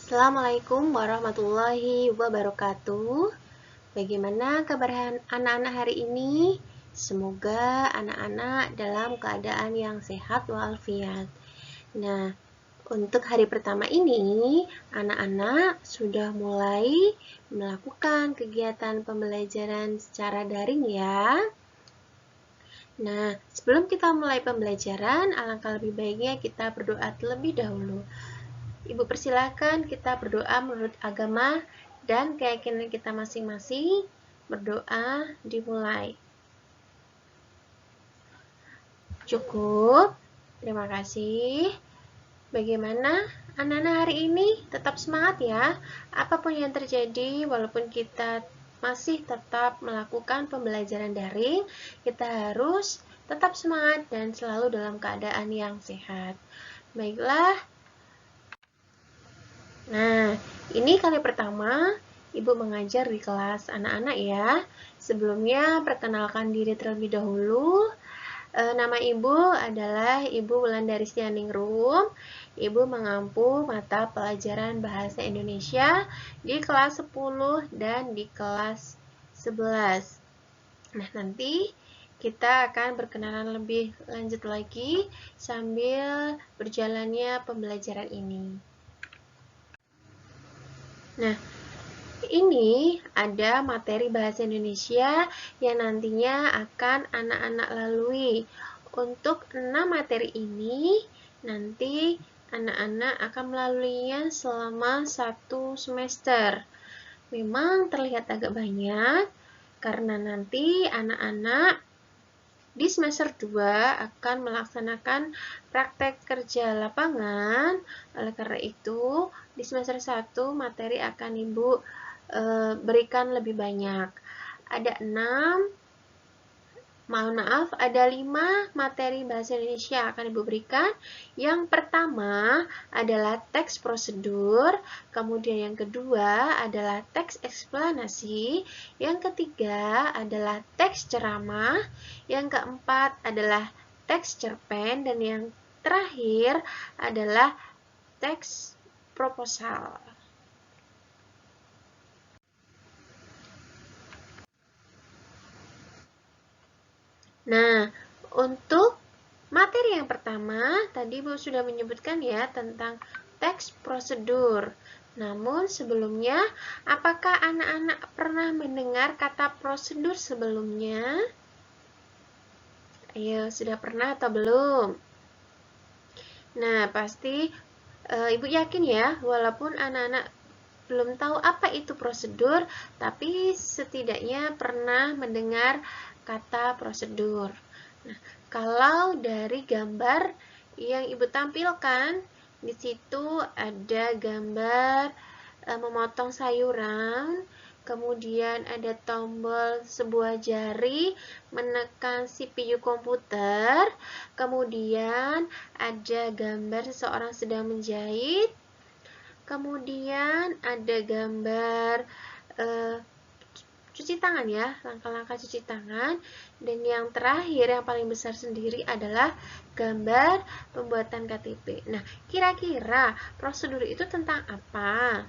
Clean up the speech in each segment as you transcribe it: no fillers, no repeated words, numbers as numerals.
Assalamualaikum warahmatullahi wabarakatuh. Bagaimana kabar anak-anak hari ini? Semoga anak-anak dalam keadaan yang sehat walafiat. Nah, untuk hari pertama ini, anak-anak sudah mulai melakukan kegiatan pembelajaran secara daring ya. Nah, sebelum kita mulai pembelajaran, alangkah lebih baiknya kita berdoa terlebih dahulu. Ibu persilahkan kita berdoa menurut agama dan keyakinan kita masing-masing. Berdoa dimulai. Cukup. Terima kasih. Bagaimana anak-anak hari ini? Tetap semangat ya. Apapun yang terjadi, walaupun kita masih tetap melakukan pembelajaran daring, kita harus tetap semangat dan selalu dalam keadaan yang sehat. Baiklah. Nah, ini kali pertama Ibu mengajar di kelas anak-anak ya. Sebelumnya, perkenalkan diri terlebih dahulu. Nama Ibu adalah Ibu Wulandari Sianingrum. Ibu mengampu mata pelajaran Bahasa Indonesia di kelas 10 dan di kelas 11. Nah, nanti kita akan berkenalan lebih lanjut lagi sambil berjalannya pembelajaran ini. Nah, ini ada materi bahasa Indonesia yang nantinya akan anak-anak lalui. Untuk 6 materi ini, nanti anak-anak akan melaluinya selama 1 semester. Memang terlihat agak banyak, karena nanti anak-anak di semester 2 akan melaksanakan praktek kerja lapangan. Oleh karena itu, di semester 1 materi akan Ibu berikan lebih banyak. Ada 5 materi bahasa Indonesia akan Ibu berikan. Yang pertama adalah teks prosedur, kemudian yang kedua adalah teks eksplanasi, yang ketiga adalah teks ceramah, yang keempat adalah teks cerpen, dan yang terakhir adalah teks proposal. Nah, untuk materi yang pertama, tadi Ibu sudah menyebutkan ya tentang teks prosedur. Namun sebelumnya, apakah anak-anak pernah mendengar kata prosedur sebelumnya? Ayo, sudah pernah atau belum? Nah, pasti Ibu yakin ya, walaupun anak-anak belum tahu apa itu prosedur, tapi setidaknya pernah mendengar kata prosedur. Nah, kalau dari gambar yang Ibu tampilkan, di situ ada gambar memotong sayuran, kemudian ada tombol sebuah jari menekan CPU komputer, kemudian ada gambar seseorang sedang menjahit, kemudian ada gambar cuci tangan ya, langkah-langkah cuci tangan, dan yang terakhir yang paling besar sendiri adalah gambar pembuatan KTP. Nah, kira-kira prosedur itu tentang apa?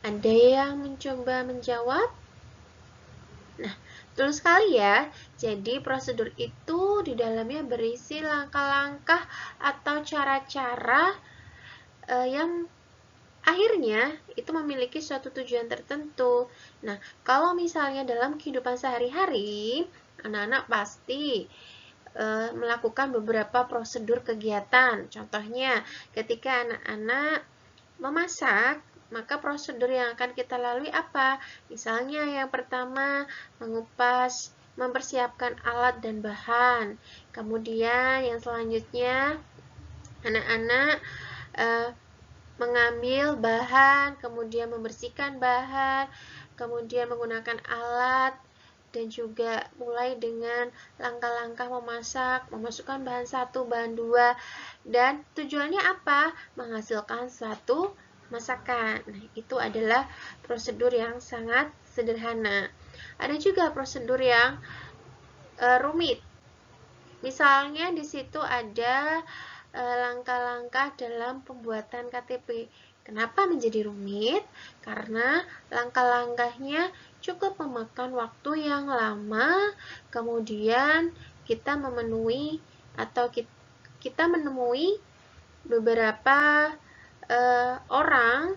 Ada yang mencoba menjawab? Nah, betul sekali ya. Jadi prosedur itu di dalamnya berisi langkah-langkah atau cara-cara yang akhirnya itu memiliki suatu tujuan tertentu. Nah, kalau misalnya dalam kehidupan sehari-hari, anak-anak pasti melakukan beberapa prosedur kegiatan. Contohnya, ketika anak-anak memasak, maka prosedur yang akan kita lalui apa? Misalnya yang pertama, mengupas, mempersiapkan alat dan bahan. Kemudian yang selanjutnya, anak-anak mengambil bahan, kemudian membersihkan bahan, kemudian menggunakan alat, dan juga mulai dengan langkah-langkah memasak, memasukkan bahan 1, bahan 2, dan tujuannya apa? Menghasilkan suatu masakan. Nah, itu adalah prosedur yang sangat sederhana. Ada juga prosedur yang rumit. Misalnya di situ ada langkah-langkah dalam pembuatan KTP. Kenapa menjadi rumit? Karena langkah-langkahnya cukup memakan waktu yang lama, kemudian kita memenuhi atau kita menemui beberapa orang,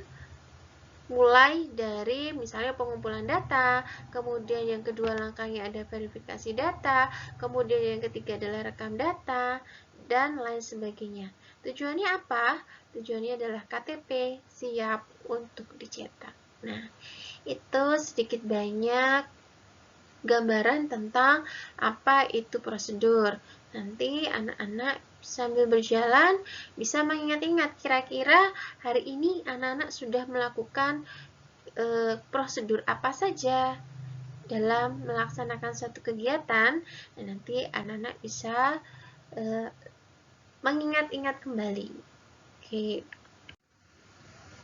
mulai dari misalnya pengumpulan data, kemudian yang kedua langkahnya ada verifikasi data, kemudian yang ketiga adalah rekam data, dan lain sebagainya. Tujuannya apa? Tujuannya adalah KTP siap untuk dicetak. Nah, itu sedikit banyak gambaran tentang apa itu prosedur. Nanti anak-anak sambil berjalan bisa mengingat-ingat kira-kira hari ini anak-anak sudah melakukan prosedur apa saja dalam melaksanakan suatu kegiatan, dan nanti anak-anak bisa mengingat-ingat kembali. Oke.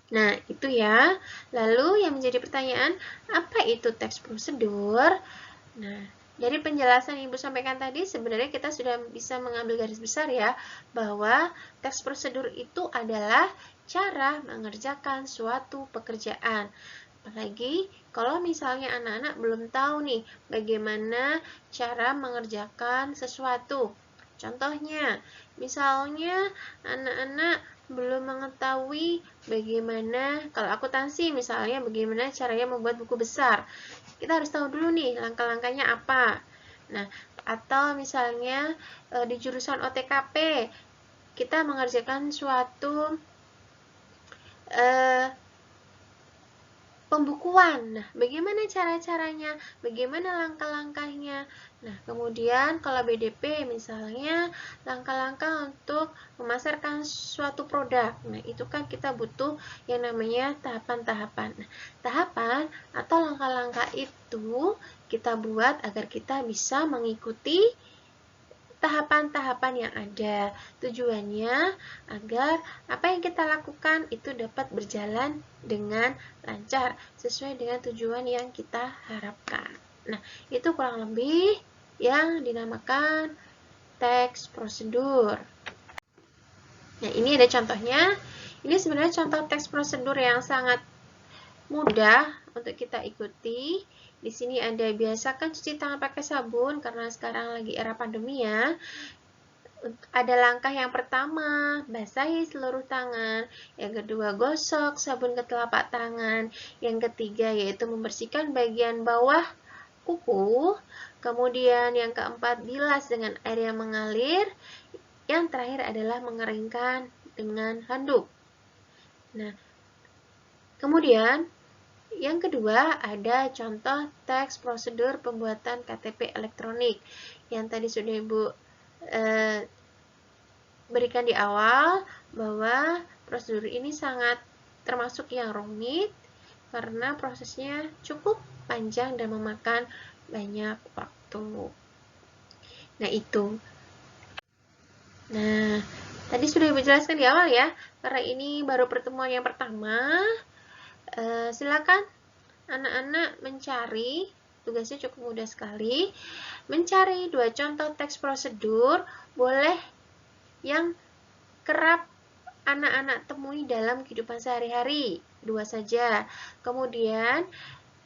Nah, itu ya. Lalu yang menjadi pertanyaan, apa itu teks prosedur? Nah, dari penjelasan Ibu sampaikan tadi, sebenarnya kita sudah bisa mengambil garis besar ya, bahwa teks prosedur itu adalah cara mengerjakan suatu pekerjaan. Apalagi kalau misalnya anak-anak belum tahu nih bagaimana cara mengerjakan sesuatu. Contohnya, misalnya anak-anak belum mengetahui bagaimana, kalau akuntansi misalnya, bagaimana caranya membuat buku besar. Kita harus tahu dulu nih langkah-langkahnya apa. Nah, atau misalnya di jurusan OTKP, kita mengerjakan suatu pembukuan. Nah, bagaimana cara-caranya? Bagaimana langkah-langkahnya? Nah, kemudian kalau BDP misalnya langkah-langkah untuk memasarkan suatu produk. Nah, itu kan kita butuh yang namanya tahapan-tahapan. Nah, tahapan atau langkah-langkah itu kita buat agar kita bisa mengikuti tahapan-tahapan yang ada. Tujuannya agar apa yang kita lakukan itu dapat berjalan dengan lancar sesuai dengan tujuan yang kita harapkan. Nah, itu kurang lebih yang dinamakan teks prosedur. Nah, ini ada contohnya. Ini sebenarnya contoh teks prosedur yang sangat mudah untuk kita ikuti. Di sini ada biasakan cuci tangan pakai sabun karena sekarang lagi era pandemi ya. Ada langkah yang pertama, basahi seluruh tangan. Yang kedua, gosok sabun ke telapak tangan. Yang ketiga yaitu membersihkan bagian bawah kuku. Kemudian yang keempat, bilas dengan air yang mengalir. Yang terakhir adalah mengeringkan dengan handuk. Nah, kemudian yang kedua, ada contoh teks prosedur pembuatan KTP elektronik yang tadi sudah Ibu berikan di awal, bahwa prosedur ini sangat termasuk yang rumit karena prosesnya cukup panjang dan memakan banyak waktu. Nah, itu. Nah, tadi sudah Ibu jelaskan di awal ya, karena ini baru pertemuan yang pertama. Silakan anak-anak mencari, tugasnya cukup mudah sekali, mencari 2 contoh teks prosedur, boleh yang kerap anak-anak temui dalam kehidupan sehari-hari, 2 saja. Kemudian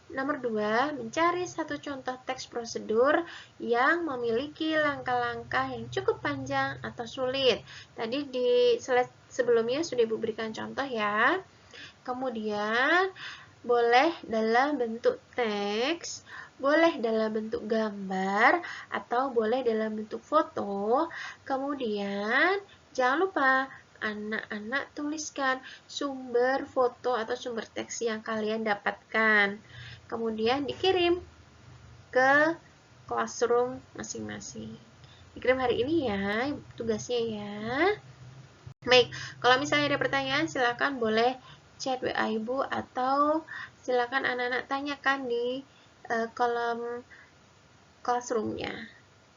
nomor 2, mencari 1 contoh teks prosedur yang memiliki langkah-langkah yang cukup panjang atau sulit. Tadi di slide sebelumnya sudah Ibu berikan contoh ya. Kemudian boleh dalam bentuk teks, boleh dalam bentuk gambar, atau boleh dalam bentuk foto. Kemudian jangan lupa anak-anak tuliskan sumber foto atau sumber teks yang kalian dapatkan. Kemudian dikirim ke classroom masing-masing. Dikirim hari ini ya tugasnya ya. Baik, kalau misalnya ada pertanyaan silakan boleh chat WA Ibu atau silakan anak-anak tanyakan di kolom classroom-nya.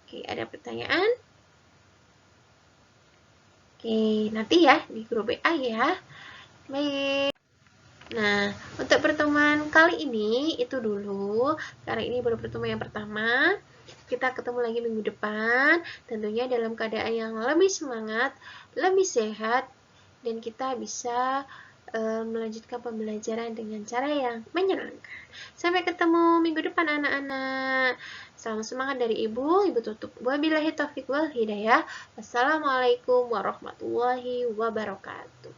Oke, ada pertanyaan? Oke, nanti ya di grup WA ya. Baik. Nah, untuk pertemuan kali ini itu dulu, karena ini baru pertemuan yang pertama. Kita ketemu lagi minggu depan, tentunya dalam keadaan yang lebih semangat, lebih sehat, dan kita bisa melanjutkan pembelajaran dengan cara yang menyenangkan. Sampai ketemu minggu depan anak-anak. Salam semangat dari Ibu tutup. Wabillahi taufiq wal hidayah. Wassalamualaikum warahmatullahi wabarakatuh.